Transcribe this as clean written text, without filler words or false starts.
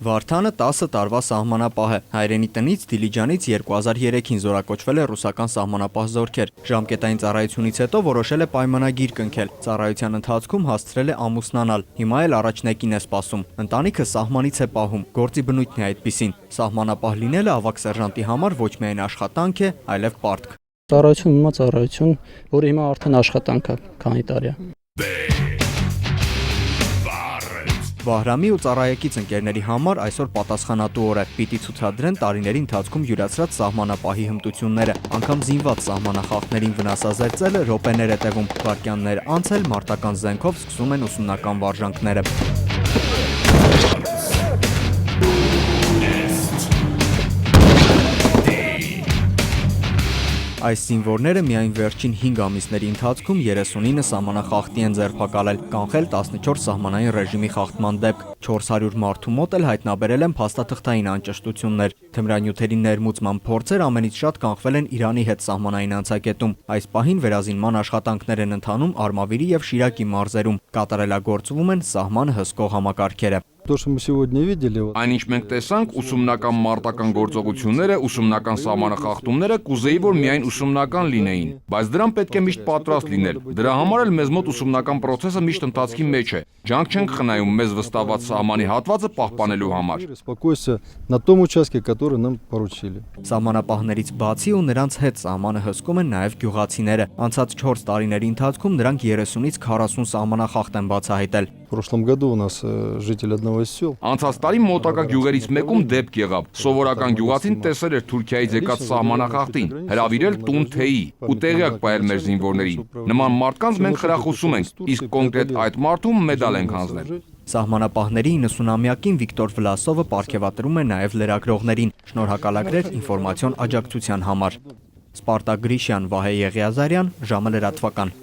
Վարդանը 10 տարվա սահմանապահ է։ Հայրենի տնից Դիլիջանից 2003-ին զորակոչվել է ռուսական սահմանապահ զորքեր։ Ժամկետային ծառայությունից հետո որոշել է պայմանագիր կնքել։ Ծառայության ընթացքում հասցրել է ամուսնանալ։ Հիմա էլ առաջնեկին է սպասում։ Ընտանիքը սահմանից է պահում։ Գործի բնույթն է այդպիսին։ Սահմանապահ լինելը ավագ սերժանտի համար ոչ միայն աշխատանք է, այլև պարտք։ Ծառայություն հիմա ծառայություն, որը հիմա արդեն աշխատանք է, քանի տարի է։ Վահրամի ու ծառայեկից ընկերների համար այսօր պատասխանատու օր է։ Պիտի ցուցադրեն տարիների ընթացքում յուրացրած սահմանապահի հմտությունները, անգամ զինված սահմանախախտներին վնասազերծելը րոպեներ է տևում։ Վայրկյաններ անց էլ մարտական զենքով սկսում են ուսումնական վարժանքները։ Այս զինվորները միայն վերջին 5 ամիսների ընթացքում 39 սահմանախախտի են ձերբակալել, կանխել 14 սահմանային ռեժիմի խախտման դեպք, 400 մարդու մոտ էլ հայտնաբերել են փաստաթղթային անճշտություններ։ Թմրանյութերի ներմուծման փորձեր ամենից շատ կանխվել են Իրանի հետ սահմանային անցակետում։ Այս պահին վերազինման աշխատանքներ են ընթանում Արմավիրի եւ Շիրակի մարզերում, կատարելագործվում են սահմանը հսկող համակարգերը։ Այն ինչ մենք տեսանք, ուսումնական մարտական գործողությունները, ուսումնական սահմանախախտումները կուզեի, որ միայն ուսումնական լինեին, բայց դրան պետք է միշտ պատրաստ լինել։ Դրա համար էլ մեզ մոտ ուսումնական process-ը միշտ ընթացքի մեջ է։ Ջանք չենք խնայում մեզ վստահված սահմանի հատվածը պահպանելու համար։ Սահմանապահներից բացի ու նրանց հետ սահմանը հսկում են նաև գյուղացիները։ Անցած 4 տարիների ընթացքում նրանք 30-ից 40 սահմանախախտ են բացահայտել։ Անցած տարի մոտակա գյուղերից մեկում դեպք եղավ։ Սովորական գյուղացին տեսել էր Թուրքիայից եկած սահմանախախտին, հրավիրել տուն թեյի ու տեղյակ պահել մեր զինվորներին։ Նման մարդկանց մենք խրախուսում ենք, իսկ կոնկրետ այդ մարդուն մեդալ ենք հանձնել։ Սահմանապահների 90-ամյակին Վիկտոր Վլասովը պարգևատրում է նաև լրագրողներին, շնորհակալագրեր ինֆորմացիոն աջակցության համար։ Սպարտակ Գրիշյան, Վահե Եղիազարյան, ժամը լրատվական։